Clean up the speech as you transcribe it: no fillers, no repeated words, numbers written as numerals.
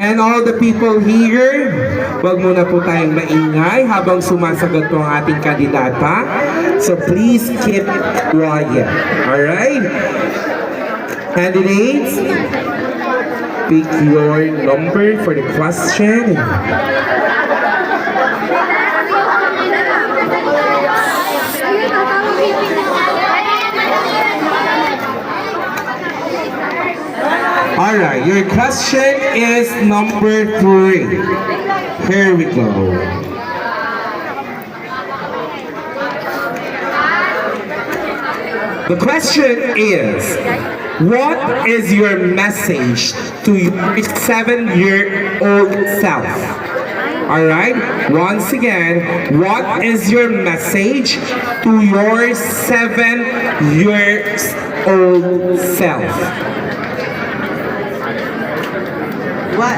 And all the people here, wag muna po tayong maingay habang sumasagot po ang ating kandidata. So please keep quiet. Alright? Candidates, pick your number for the question. Alright, your question is number 3. Here we go. The question is, what is your message to your 7-year-old self? Alright, once again, what is your message to your 7-year-old self?